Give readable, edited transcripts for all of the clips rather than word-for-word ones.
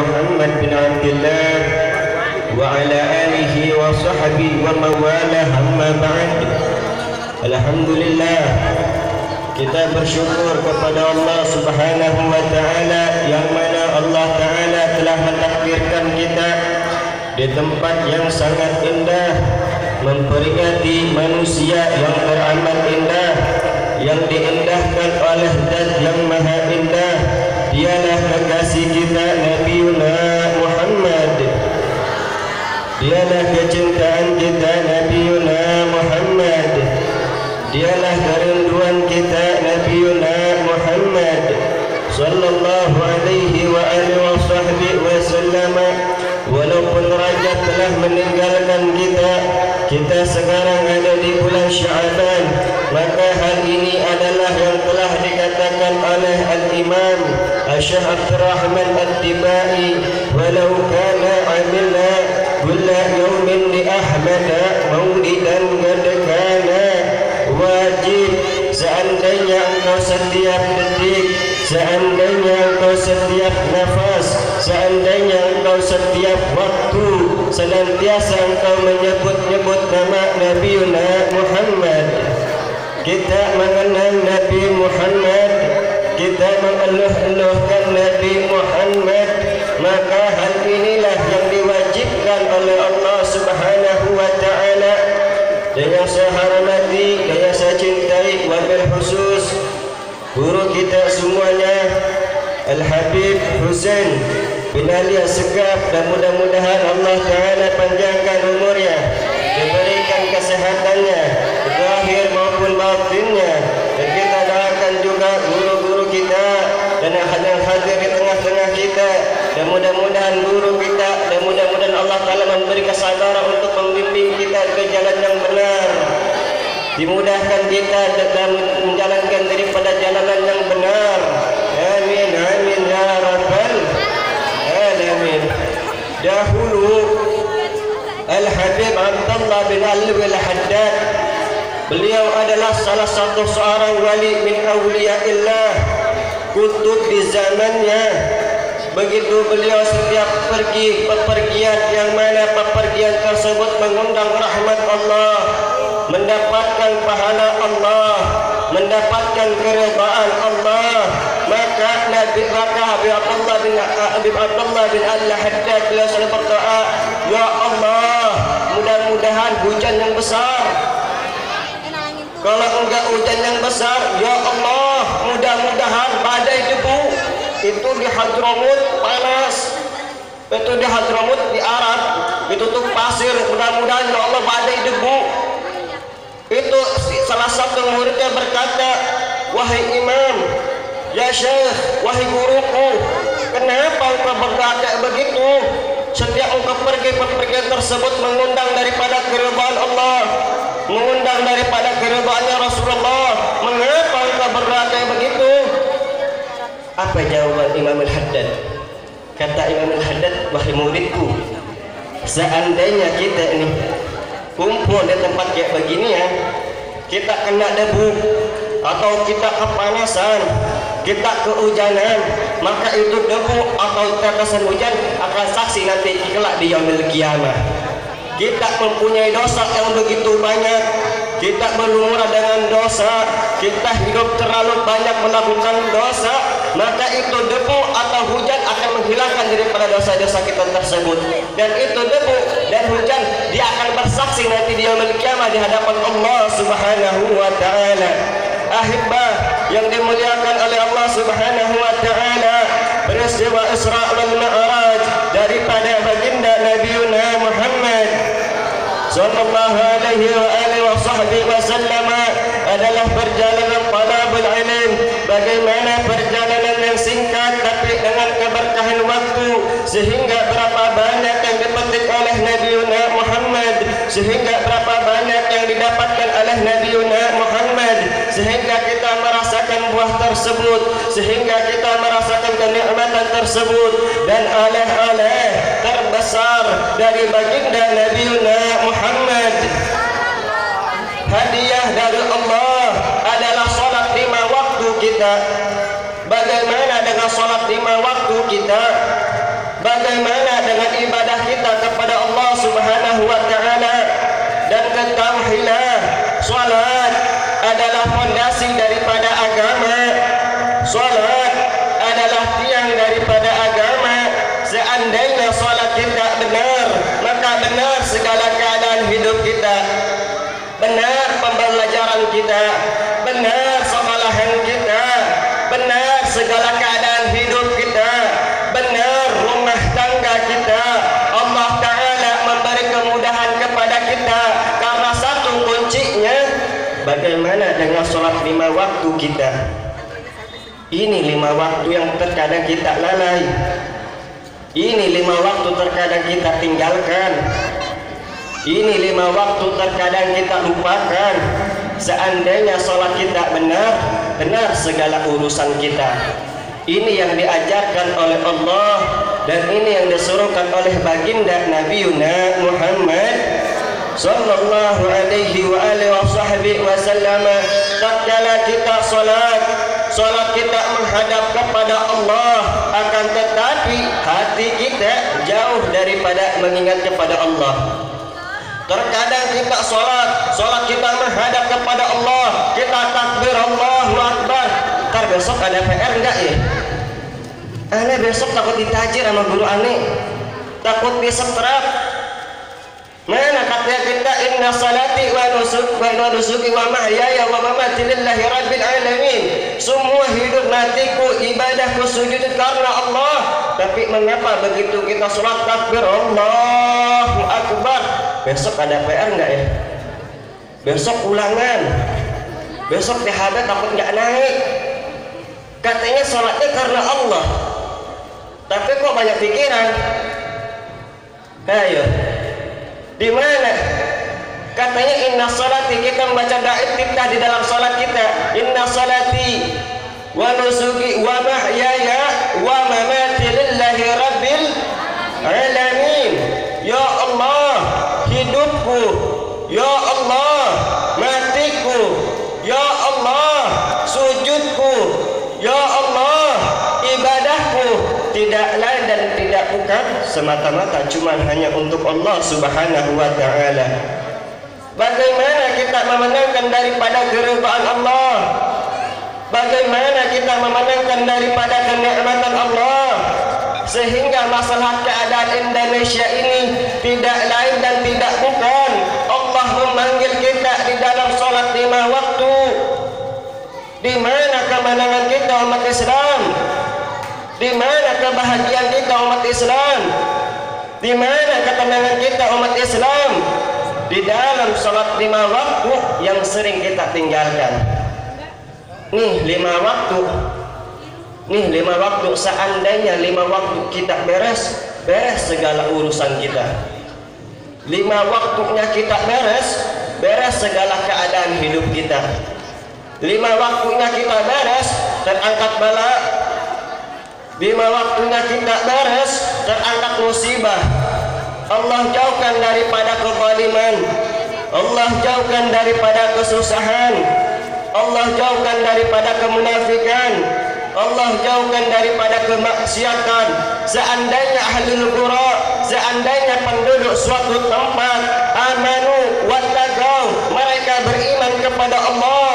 Muhammad bin Abdullah wa ala alihi wa sahbihi wa mawalah, amma ba'd. Alhamdulillah, kita bersyukur kepada Allah Subhanahu wa taala yang mana Allah taala telah mentakdirkan kita di tempat yang sangat indah, memperingati manusia yang teramat indah, yang diindahkan oleh Zat yang maha indah. Dialah kekasih kita Nabiuna Muhammad, dialah kecintaan kita Nabiuna Muhammad, dialah kerinduan kita Nabiuna Muhammad sallallahu alaihi wa alihi wa sahbihi wasallam. Walaupun Rajab telah meninggalkan kita sekarang ada di bulan Sya'ban, maka hal ini adalah yang telah dikatakan oleh Al-Imam Syekh Abdul Rahman At-Tibai, walau kana amilna kulla yawmin li Ahmad maulidan qad kana wajib. Seandainya engkau setiap detik, seandainya engkau setiap nafas, seandainya engkau setiap waktu senantiasa engkau menyebut-nyebut nama Nabiuna Muhammad, kita mengenal Nabi Muhammad, kita mengeluh-eluhkan Nabi Muhammad, maka hal inilah yang diwajibkan oleh Allah Subhanahu wa taala. Dengan saya hormati, dengan saya cintai, wabil khusus guru kita semuanya Al-Habib Husain bin Ali Assegaf, dan mudah-mudahan Allah taala panjangkan umurnya, diberikan kesehatannya zahir maupun batinnya. Dan kita doakan juga guru-guru kita dan yang hadir di tengah-tengah kita, dan mudah-mudahan guru kita, dan mudah-mudahan Allah taala memberi kesabaran untuk membimbing kita ke jalan yang benar, dimudahkan kita dalam menjalankan daripada jalanan yang benar. Amin amin ya rabbal alamin. Dahulu Al-Habib Abdullah bin Alwi Al-Haddad, beliau adalah salah satu seorang wali min awliyaillah, kutub di zamannya. Begitu beliau setiap pergi pepergian yang mana pepergian tersebut mengundang rahmat Allah, mendapatkan pahala Allah, mendapatkan keridhaan Allah, maka Nabi Habib Abdullah bin Al-Haddad beliau selalu berdoa, ya Allah, mudah-mudahan hujan yang besar. Kalau enggak hujan yang besar, ya Allah, mudah-mudahan badai debu. Itu di Hadramut panas, itu di Hadramut di Arab, itu tuh pasir. Mudah-mudahan ya Allah badai debu. Itu salah satu muridnya berkata, wahai imam, ya syekh, wahai guruku, kenapa engkau berkata begitu? Setiap engkau pergi pepergian tersebut mengundang daripada keridhaan Allah, mengundang daripada keridhaannya Rasulullah, mengapa engkau berkata begitu? Apa jawaban Imam Al-Haddad? Kata Imam Al-Haddad, wahai muridku, seandainya kita ini kumpul di tempat kayak begini ya, kita kena debu atau kita kepanasan, kita kehujanan, maka itu debu atau tetesan hujan akan saksi nanti kelak di yaumil qiyamah. Kita mempunyai dosa yang begitu banyak, kita berlumur dengan dosa, kita hidup terlalu banyak melakukan dosa, maka itu debu atau hujan akan menghilangkan daripada dosa-dosa kita tersebut. Dan itu debu dan hujan dia akan bersaksi nanti di yaumil qiyamah di hadapan Allah Subhanahu wa taala. Ahibbah yang dimuliakan oleh Allah Subhanahu wa taala, peristiwa Isra wal Mi'raj daripada baginda Nabiuna Muhammad sallallahu alaihi wa alihi wa sahbihi wasallam adalah perjalanan talabul ilm. Bagaimana perjalanan yang singkat tapi dengan keberkahan waktu, sehingga berapa banyak yang dipetik oleh Nabiuna Muhammad, sehingga berapa banyak yang didapatkan oleh Nabiuna Muhammad, sehingga kita merasakan buah tersebut, sehingga kita merasakan kenikmatan tersebut. Dan oleh-oleh terbesar dari baginda Nabiuna Muhammad, hadiah dari Allah adalah salat 5 waktu kita. Bagaimana dengan salat 5 waktu kita? bagaimana dengan ibadah kita kepada Allah Subhanahu wa taala. Dan ketahuilah, salat adalah fondasi daripada agama. Salat adalah tiang daripada agama. Seandainya salat kita benar, maka benar segala keadaan hidup kita, benar pembelajaran kita, benar sekolahan kita, benar segala keadaan hidup kita, benar rumah tangga kita. Allah Ta'ala memberi kemudahan kepada kita karena satu kuncinya, bagaimana dengan sholat 5 waktu kita. Ini 5 waktu yang terkadang kita lalai. Ini 5 waktu terkadang kita tinggalkan. Ini 5 waktu terkadang kita lupakan. Seandainya sholat kita benar, benar segala urusan kita. Ini yang diajarkan oleh Allah, dan ini yang disuruhkan oleh baginda Nabi Muhammad sallallahu alaihi wa alihi wasallam. Tatkala kita salat kita menghadap kepada Allah, akan tetapi hati kita jauh daripada mengingat kepada Allah. Terkadang kita salat kita menghadap kepada Allah, kita takbir Allahu Akbar. Ntar besok ada PR enggak ya? Aneh besok takut ditajir sama guru aneh, takut disetrap. Mana katanya kita, inna salati wa nusuki wa mahyaya wa mamati lillahi rabbil alamin. Semua hidup matiku, ibadahku, sujud karena Allah. Tapi mengapa begitu kita sholat takbir Allahu Akbar, besok ada PR enggak ya? Besok ulangan, besok THB takut enggak naik. Katanya sholatnya karena Allah, tapi kok banyak pikiran. Ayo, di mana? Katanya inna salati, kita membaca iftitah di dalam salat kita, inna salati wa nusuki wa mahyaya wa mamati lillahi rabbil alamin. Ya Allah, hidupku, ya Allah, matiku, ya Allah, sujudku, ya Allah, ibadahku tidak lain dan tidak bukan semata-mata cuma hanya untuk Allah Subhanahu wa taala. Bagaimana kita memenangkan daripada keridhaan Allah? Bagaimana kita memenangkan daripada kenikmatan Allah? Sehingga masalah keadaan Indonesia ini tidak lain dan tidak bukan, Allah memanggil kita di dalam sholat 5 waktu. Di mana kemenangan kita umat Islam? Di mana kebahagiaan kita umat Islam? Di mana ketenangan kita umat Islam? Di dalam sholat 5 waktu yang sering kita tinggalkan. Nih 5 waktu. Nih 5 waktu, seandainya 5 waktu kita beres segala urusan kita. 5 waktunya kita beres segala keadaan hidup kita. 5 waktunya kita beres, terangkat bala. 5 waktunya kita beres, terangkat musibah. Allah jauhkan daripada kezaliman, Allah jauhkan daripada kesusahan, Allah jauhkan daripada kemunafikan, Allah jauhkan daripada kemaksiatan. Seandainya ahlul qura, seandainya penduduk suatu tempat amanu wattaqau, mereka beriman kepada Allah.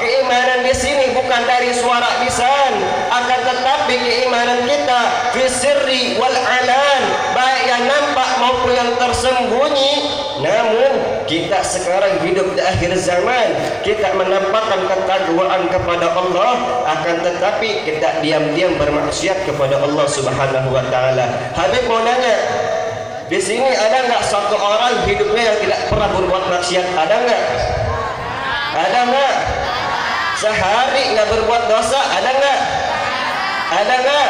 Keimanan di sini bukan dari suara lisan, akan tetapi keimanan kita fi sirri wal alan, baik yang nampak maupun yang tersembunyi. Namun kita sekarang hidup di akhir zaman, kita menampakkan ketakwaan kepada Allah, akan tetapi kita diam-diam bermaksiat kepada Allah Subhanahu wa taala. Habib mau nanya, di sini ada nggak satu orang hidupnya yang tidak pernah berbuat maksiat? Ada nggak? Ada nggak? Sehari nggak berbuat dosa? Ada nggak? Ada nggak?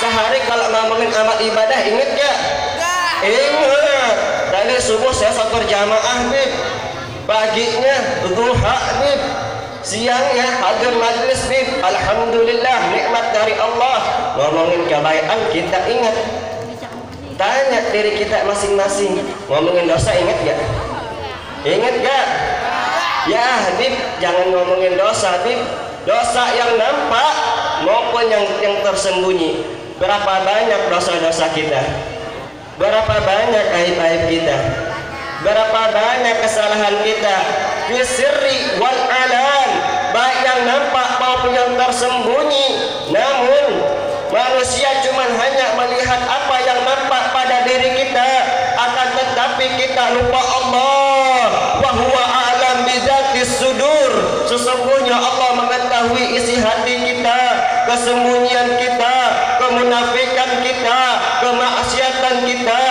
Sehari kalau ngomongin amal ibadah inget nggak? Ingat. Tadi subuh saya sakur jamaah Bib, paginya duha Bib, siangnya hadir majlis Bib. Alhamdulillah, nikmat dari Allah. Ngomongin kebaikan kita ingat. Tanya diri kita masing-masing, ngomongin dosa ingat gak? Ingat gak? Ya Habib, jangan ngomongin dosa Habib, dosa yang nampak maupun yang tersembunyi. Berapa banyak dosa-dosa kita, berapa banyak aib-aib kita, berapa banyak kesalahan kita, fi sirri wal alan, baik yang nampak maupun yang tersembunyi. Namun manusia cuma hanya melihat apa yang nampak pada diri kita, akan tetapi kita lupa Allah. Wa huwa a'lam bizatis sudur. Sesungguhnya Allah mengetahui isi hati kita, kesembunyian kita, kemunafikan kita, kemaksiatan kita.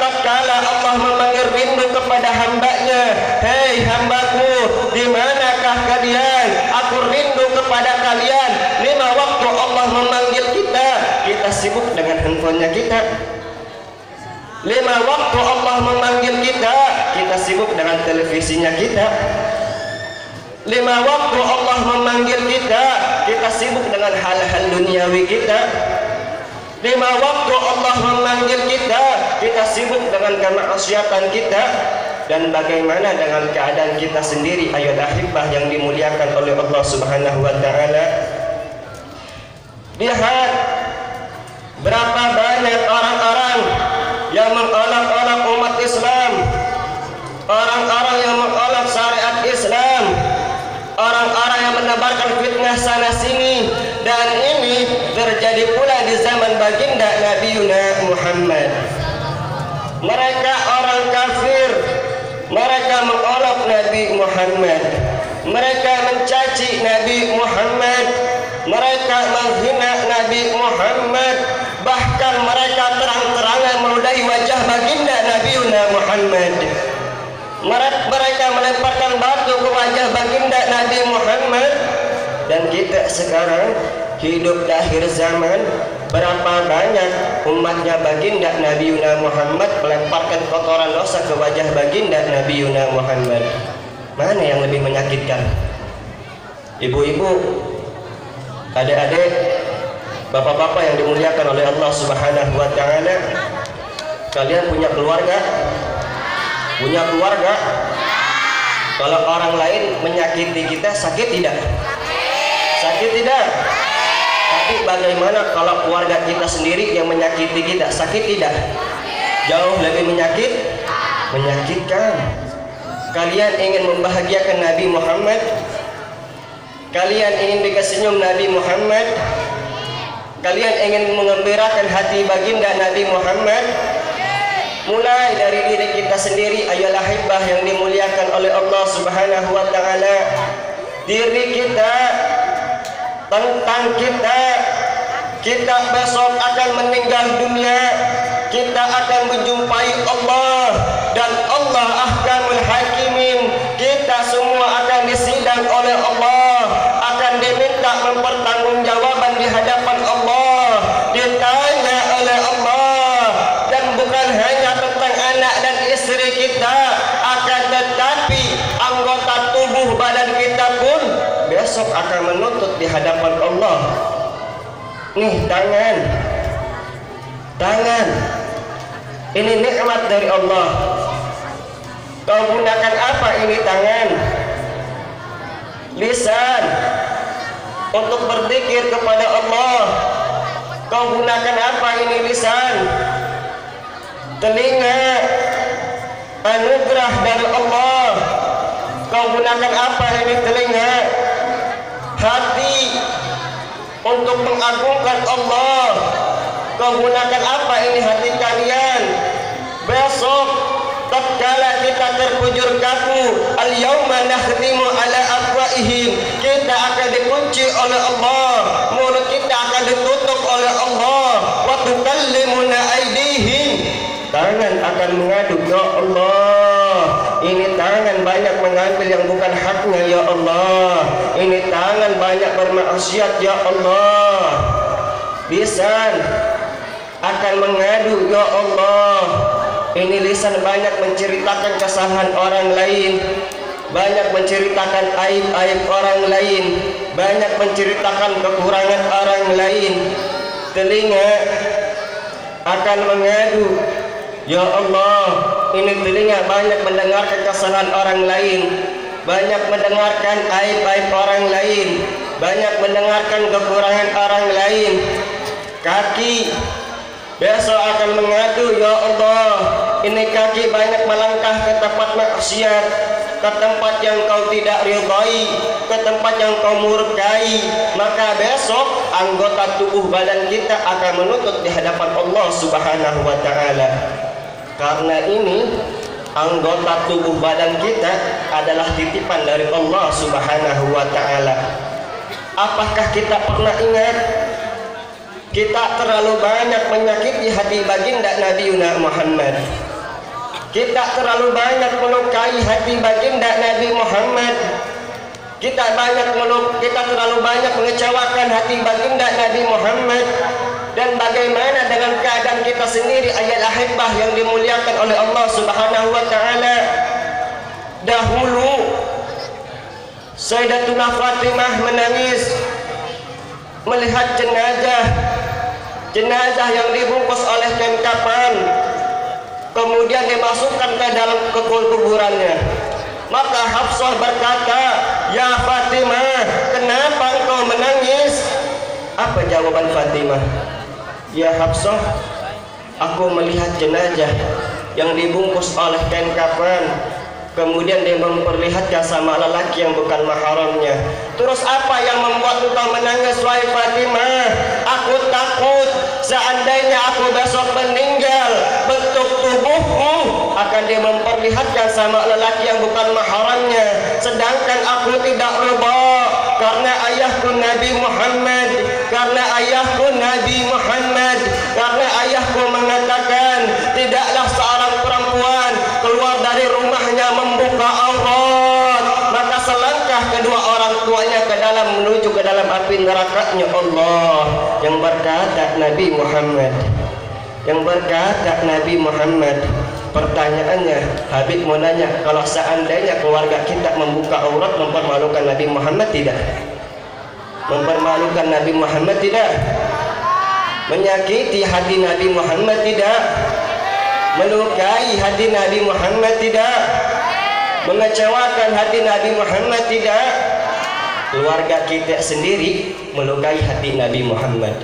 Tatkala Allah memanggil rindu kepada hambanya, hei hambaku, di manakah kalian? Aku rindu kepada kalian. 5 waktu Allah memanggil kita, kita sibuk dengan handphonenya kita. 5 waktu Allah memanggil kita, kita sibuk dengan televisinya kita. 5 waktu Allah memanggil kita, kita sibuk dengan hal-hal duniawi kita. 5 waktu Allah memanggil kita, kita sibuk dengan kemaksiatan kita. Dan bagaimana dengan keadaan kita sendiri, ayat ahibah yang dimuliakan oleh Allah Subhanahu wa ta'ala? Lihat berapa banyak orang-orang yang mengolok-olok umat Islam, orang-orang yang mengolok syariat Islam, orang-orang yang menebarkan fitnah sana sini. Dan ini terjadi pula di zaman baginda Nabi Muhammad. Mereka orang kafir, mereka mengolok Nabi Muhammad, mereka mencaci Nabi Muhammad, mereka menghina Nabi Muhammad, bahkan mereka terang-terangan meludahi wajah baginda Nabi Muhammad. Mereka melemparkan batu ke wajah baginda Nabi Muhammad. Dan kita sekarang hidup di akhir zaman, berapa banyak umatnya baginda Nabi Muhammad melemparkan kotoran dosa ke wajah baginda Nabi Muhammad. Mana yang lebih menyakitkan? Ibu-ibu, adik-adik, bapak-bapak yang dimuliakan oleh Allah Subhanahu wa ta'ala, kalian punya keluarga? Punya keluarga? Kalau orang lain menyakiti kita, sakit tidak? Sakit tidak? Tapi bagaimana kalau keluarga kita sendiri yang menyakiti kita, sakit tidak? Jauh lebih menyakitkan. Kalian ingin membahagiakan Nabi Muhammad? Kalian ingin bikin senyum Nabi Muhammad? Kalian ingin mengembirakan hati baginda Nabi Muhammad? Mulai dari diri kita sendiri, ayolah hibah yang dimuliakan oleh Allah Subhanahu wa ta'ala. Diri kita, tentang kita besok akan meninggal dunia, kita akan menjumpai Allah, dan Allah ahkamul hakimin. Kita semua akan disidang oleh Allah, akan diminta mempertanggungjawaban di hadapan Allah, ditanya oleh Allah. Dan bukan hanya tentang anak dan istri kita, akan tetapi anggota tubuh badan kita pun besok akan menuntut di hadapan Allah. Nih tangan, ini nikmat dari Allah. Kau gunakan apa ini tangan? Lisan untuk berzikir kepada Allah. Kau gunakan apa ini lisan? Telinga, anugerah dari Allah. Kau gunakan apa ini telinga? Hati untuk mengagungkan Allah. Kau gunakan apa ini hati kalian? Besok tatkala kita terkujur kaku, al-yauma nakhtimu ala afwaihim, kita akan dikunci oleh Allah, mulut kita akan ditutup oleh Allah. Wa tukallimuna aydihim, tangan akan mengadu, ya Allah, ini tangan banyak mengambil yang bukan haknya, ya Allah. Ini tangan banyak bermaksiat, ya Allah. Lisan akan mengadu, ya Allah. Ini lisan banyak menceritakan kesalahan orang lain, banyak menceritakan aib-aib orang lain, banyak menceritakan kekurangan orang lain. Telinga akan mengadu, ya Allah, ini telinga banyak mendengarkan kesalahan orang lain, banyak mendengarkan aib-aib orang lain, banyak mendengarkan kekurangan orang lain. kaki besok akan mengadu, ya Allah, ini kaki banyak melangkah ke tempat maksiat, ke tempat yang kau tidak ridhai, ke tempat yang kau murkai, maka besok anggota tubuh badan kita akan menuntut di hadapan Allah Subhanahu wa taala. Karena ini anggota tubuh badan kita adalah titipan dari Allah Subhanahu wa taala. Apakah kita pernah ingat kita terlalu banyak menyakiti hati baginda Nabi Muhammad? Kita terlalu banyak melukai hati baginda Nabi Muhammad. Kita terlalu banyak mengecewakan hati baginda Nabi Muhammad. Dan bagaimana dengan keadaan kita sendiri ayat ahibah yang dimuliakan oleh Allah Subhanahu wa taala? Dahulu Sayyidatuna Fatimah menangis melihat jenazah yang dibungkus oleh kain kafan, kemudian dimasukkan ke dalam kuburannya. Maka Hafsah berkata, "Ya Fatimah, kenapa engkau menangis?" Apa jawaban Fatimah? "Ya Hafsah, aku melihat jenazah yang dibungkus oleh kain kafan, kemudian dia memperlihatkan sama lelaki yang bukan mahramnya. Terus apa yang membuat engkau menangis, wahai Fatimah? Aku takut seandainya aku besok meninggal, bentuk tubuhku akan dia memperlihatkan sama lelaki yang bukan mahramnya, sedangkan aku tidak rida karena ayahku Nabi Muhammad, karena ayahku mengatakan tidaklah seorang perempuan keluar dari rumahnya membuka aurat, maka selangkah kedua orang tuanya menuju ke dalam api nerakanya Allah." Yang berkata Nabi Muhammad, pertanyaannya, Habib mau nanya, kalau seandainya keluarga kita membuka aurat, mempermalukan Nabi Muhammad tidak? Mempermalukan Nabi Muhammad tidak? Menyakiti hati Nabi Muhammad tidak? Melukai hati Nabi Muhammad tidak? Mengecewakan hati Nabi Muhammad tidak? Keluarga kita sendiri melukai hati Nabi Muhammad.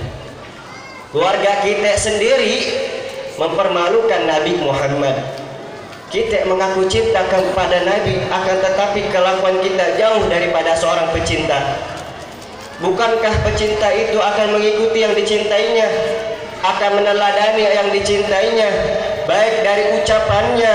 Keluarga kita sendiri mempermalukan Nabi Muhammad. Kita mengaku cinta kepada Nabi, akan tetapi kelakuan kita jauh daripada seorang pecinta. Bukankah pecinta itu akan mengikuti yang dicintainya, akan meneladani yang dicintainya, baik dari ucapannya,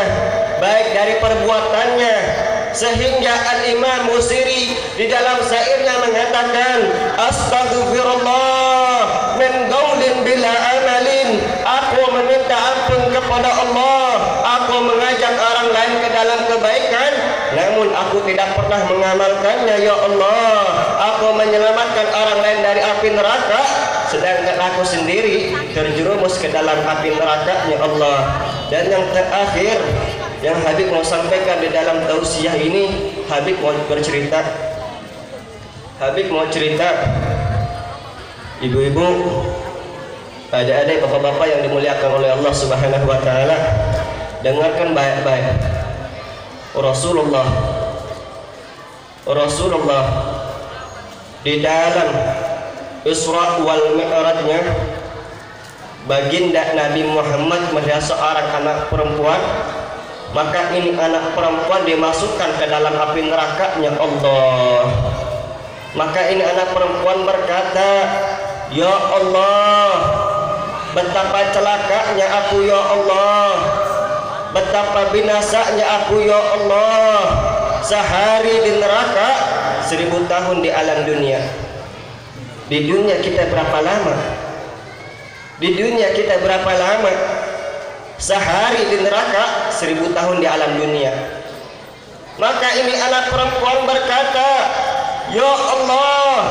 baik dari perbuatannya? Sehingga Al-Imam Busiri di dalam syairnya mengatakan, "Astaghfirullah min qaulin bila amalin." Aku meminta ampun kepada Allah, aku mengajak orang lain ke dalam kebaikan, namun aku tidak pernah mengamalkannya, ya Allah. Aku menyelamatkan orang lain dari api neraka, sedangkan aku sendiri terjerumus ke dalam api nerakanya Allah. Dan yang terakhir yang Habib mau sampaikan di dalam tausiah ini, Habib mau cerita, ibu-ibu, adik-adik, bapak-bapak yang dimuliakan oleh Allah Subhanahu wa taala, dengarkan baik-baik. Rasulullah di dalam Isra wal Mi'rajnya, baginda Nabi Muhammad melihat seorang anak perempuan, maka ini anak perempuan dimasukkan ke dalam api nerakanya Allah. Maka ini anak perempuan berkata, "Ya Allah, betapa celakanya aku, ya Allah, betapa binasanya aku, ya Allah. Sehari di neraka, 1000 tahun di alam dunia." Di dunia kita berapa lama? Sehari di neraka, 1000 tahun di alam dunia. Maka ini anak perempuan berkata, "Ya Allah,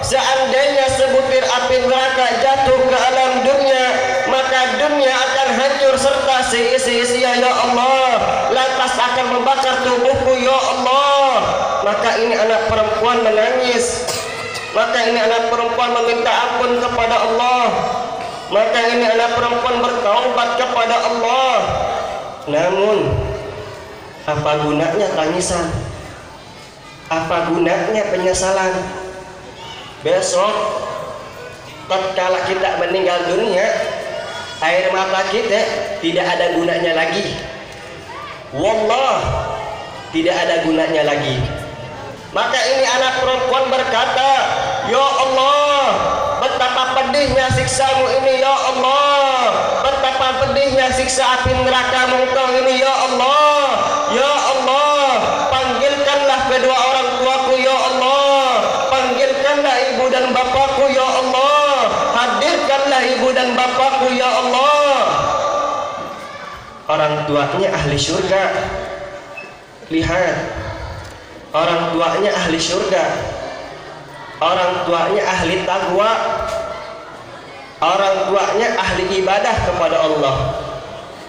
seandainya sebutir api neraka jatuh ke alam dunia, maka dunia akan hancur serta seisi-isinya, ya Allah. Lantas akan membakar tubuhku, ya Allah." Maka ini anak perempuan menangis. Maka ini anak perempuan meminta ampun kepada Allah. Maka ini anak perempuan bertaubat kepada Allah. Namun apa gunanya tangisan? Apa gunanya penyesalan? Besok tatkala kita meninggal dunia, air mata kita tidak ada gunanya lagi. Wallah, tidak ada gunanya lagi. Maka ini anak perempuan berkata, ya Allah, betapa pedihnya siksamu ini ya Allah, betapa pedihnya siksa api nerakamu engkau ini ya Allah. Ya Allah, panggilkanlah kedua orang tuaku ya Allah, panggilkanlah ibu dan bapakku ya Allah, hadirkanlah ibu dan bapakku ya Allah. Orang tuanya ahli surga. Lihat, orang tuanya ahli surga, orang tuanya ahli taqwa, orang tuanya ahli ibadah kepada Allah,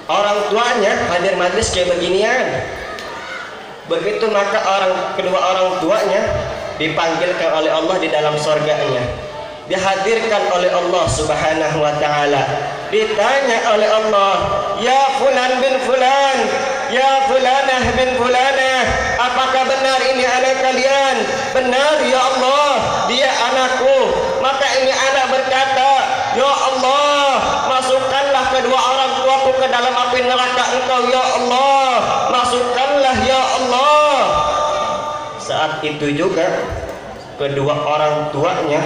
orang tuanya hadir majlis kayak beginian. Begitu maka kedua orang tuanya dipanggilkan oleh Allah di dalam surganya, dihadirkan oleh Allah Subhanahu wa ta'ala, ditanya oleh Allah, ya fulan bin fulan, ya fulanah bin fulanah, apakah benar ini anak kalian? Benar ya Allah, dia anakku. Maka ini anak berkata, ya Allah, masukkanlah kedua orang tuaku ke dalam api neraka engkau ya Allah, masukkanlah ya Allah. Saat itu juga kedua orang tuanya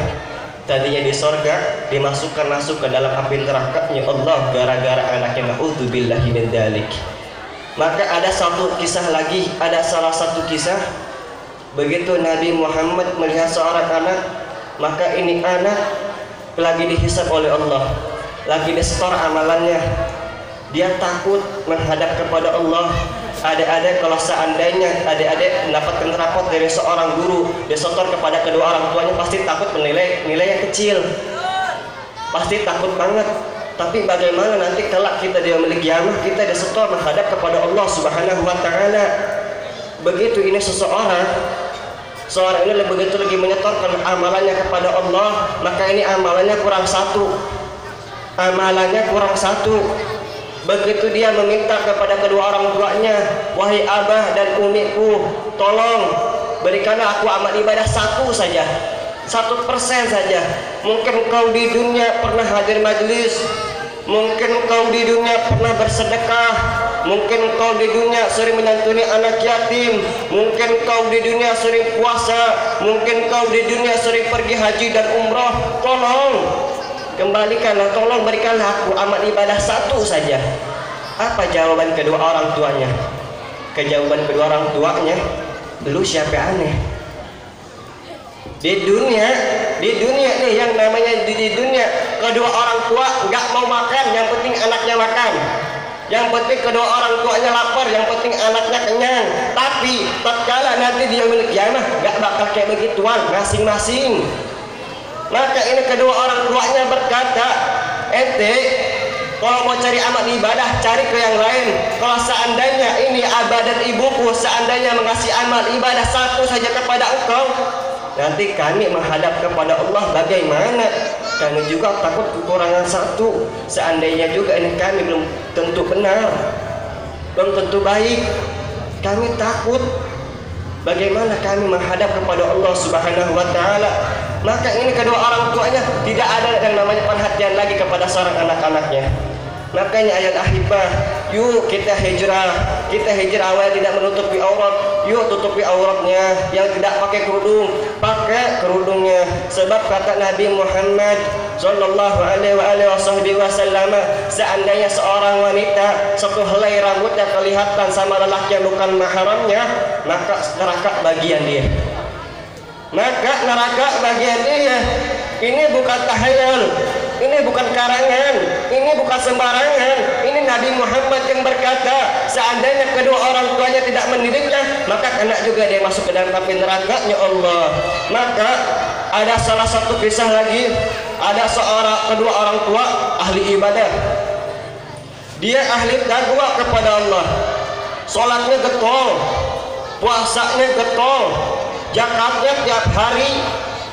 tadinya di sorga dimasukkan masuk ke dalam api nerakanya Allah gara-gara anaknya. Na'udzubillahi min dzalik. Maka ada satu kisah lagi, ada salah satu kisah begitu Nabi Muhammad melihat seorang anak, maka ini anak lagi dihisab oleh Allah, lagi disetor amalannya. Dia takut menghadap kepada Allah. Adik-adik, kalau seandainya adik-adik mendapatkan rapot dari seorang guru disetor kepada kedua orang tuanya, pasti takut menilai yang kecil, pasti takut banget. Tapi bagaimana nanti kelak kita di yaumil qiyamah, kita disetor menghadap kepada Allah Subhanahu wa ta'ala. Begitu ini seorang ini begitu lagi menyetorkan amalannya kepada Allah, maka ini amalannya kurang satu. Begitu dia meminta kepada kedua orang tuanya, wahai abah dan umiku, tolong berikanlah aku amal ibadah 1% saja. Mungkin kau di dunia pernah hadir majlis, mungkin kau di dunia pernah bersedekah, mungkin kau di dunia sering menyantuni anak yatim, mungkin kau di dunia sering puasa, mungkin kau di dunia sering pergi haji dan umrah. Tolong kembalikanlah, tolong berikanlah aku amal ibadah 1 saja. Apa jawaban kedua orang tuanya? Jawaban kedua orang tuanya, lu siapa aneh? Di dunia nih, yang namanya di dunia, kedua orang tua nggak mau makan, yang penting anaknya makan. Yang penting kedua orang tuanya lapar, yang penting anaknya kenyang. Tapi tatkala nanti dia yaumil qiyamah nggak bakal kayak begituan masing-masing. Maka ini kedua orang tuanya berkata, ente kalau mau cari amal ibadah cari ke yang lain. Kalau seandainya ini abah dan ibuku seandainya mengasih amal ibadah 1 saja kepada engkau, nanti kami menghadap kepada Allah bagaimana? Kami juga takut kekurangan 1. Seandainya juga ini kami belum tentu benar, belum tentu baik, kami takut bagaimana kami menghadap kepada Allah Subhanahu wa ta'ala. Maka ini kedua orang tuanya tidak ada yang namanya perhatian lagi kepada seorang anak-anaknya. Makanya ayat ahibah, yuk kita hijrah awal tidak menutupi aurat, yuk tutupi auratnya. Yang tidak pakai kerudung, pakai kerudungnya. Sebab kata Nabi Muhammad sallallahu alaihi wasallam, seandainya seorang wanita satu helai rambutnya kelihatan sama lelaki yang bukan mahramnya, maka neraka bagian dia. Ini bukan tahayul, ini bukan karangan, ini bukan sembarangan. Ini Nabi Muhammad yang berkata, seandainya kedua orang tuanya tidak mendidiknya, maka kena juga dia masuk ke dalam api nerakanya Allah. Maka ada salah satu kisah lagi, ada kedua orang tua ahli ibadah. Dia ahli taqwa kepada Allah, sholatnya getol, puasanya getol, zakatnya tiap hari,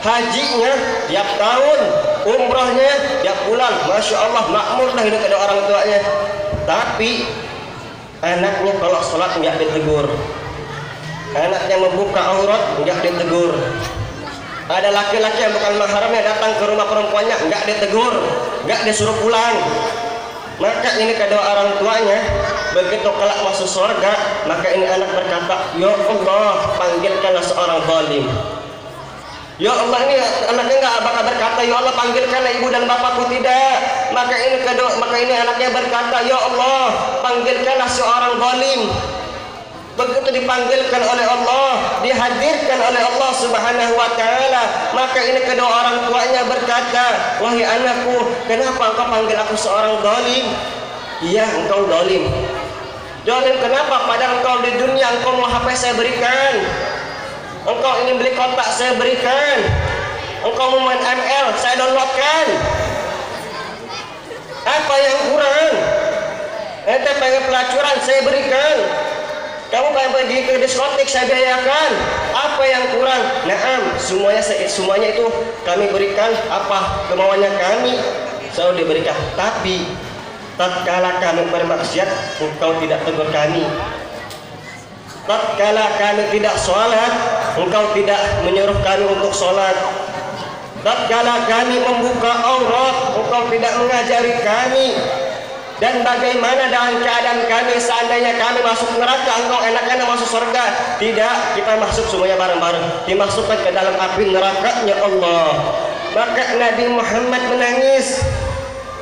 hajinya tiap tahun, umrahnya tiap bulan. Masya Allah, makmur lah ini kedua orang tuanya. Tapi anaknya kalau sholat nggak ditegur, anaknya membuka aurat nggak ditegur, Ada laki-laki yang bukan mahramnya datang ke rumah perempuannya, enggak ditegur, enggak disuruh pulang. Maka ini kedua orang tuanya begitu kelak masuk surga, maka ini anak berkata, ya Allah, panggilkanlah seorang zalim. Ya Allah, ini anaknya enggak bakal berkata, ya Allah, panggilkanlah ibu dan bapakku, tidak. Maka ini anaknya berkata, ya Allah, panggilkanlah seorang zalim. Begitu dipanggilkan oleh Allah, dihadirkan oleh Allah Subhanahu wa taala, maka ini kedua orang tuanya berkata, wahai anakku, kenapa engkau panggil aku seorang zalim? Iya, engkau zalim. Zalim kenapa? Padahal engkau di dunia engkau mau HP saya berikan, engkau ingin beli kotak saya berikan, engkau mau main ML saya downloadkan. Apa yang kurang? Ente pengen pelacuran saya berikan, kamu pengen pergi ke diskotik saya biayakan. Apa yang kurang? Naam, semuanya itu kami berikan, apa kemauannya kami selalu diberikan. Tapi tatkala kami bermaksiat, engkau tidak tegur kami. Tatkala kami tidak sholat, engkau tidak menyuruh kami untuk sholat. Tatkala kami membuka aurat, engkau tidak mengajari kami. Dan bagaimana dengan keadaan kami seandainya kami masuk neraka, engkau enak-enak masuk surga? Tidak, kita masuk semuanya bareng-bareng, dimasukkan ke dalam api nerakanya Allah. Maka Nabi Muhammad menangis.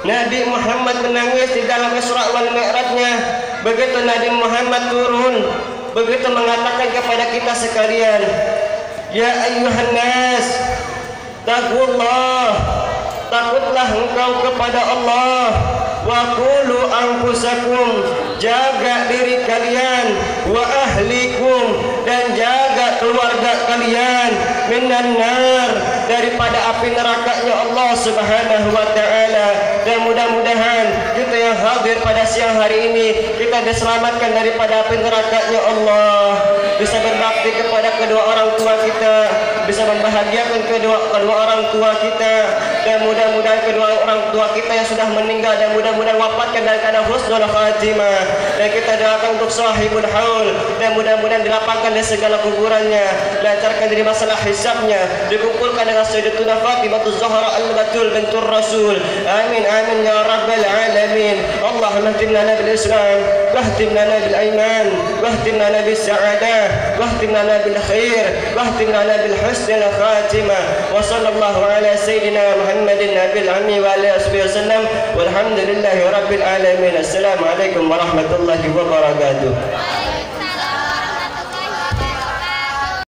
Nabi Muhammad menangis di dalam Isra wal Mi'rajnya. Begitu Nabi Muhammad turun, begitu mengatakan kepada kita sekalian, ya ayyuhan nas, taqullah, takutlah engkau kepada Allah. Wa qulu anfusakum, jaga diri kalian, wa ahlikum, dan jaga keluarga kalian, minan nar, daripada api nerakanya Allah Subhanahu wa taala. Dan mudah-mudahan kita yang hadir pada siang hari ini, kita diselamatkan daripada api nerakanya Allah, bisa berbakti kepada kedua orang tua kita, bisa membahagiakan kedua orang tua kita, dan mudah-mudahan kedua orang tua kita yang sudah meninggal dan mudah-mudahan wafatkan dalam keadaan husnul khatimah. Dan kita doakan untuk sahibul haul, dan mudah-mudahan dilapangkan dari segala kuburannya, lancarkan dari masalah hisabnya, dikumpulkan dengan Sayyidatuna Fatimah Zahra al-Batul bintur Rasul. Amin amin ya rabbal alamin. Allahumma ihtimna bil Islam, wahtimna bil iman, wahtimna bis sa'adah, wahtimna bil khair, wahtimna bil husnil khatimah. Wa sallallahu ala sayyidina Muhammadin nabil ammi wa alihi wasallam. Walhamdulillahi rabbil alamin. Assalamualaikum warahmatullahi wabarakatuh.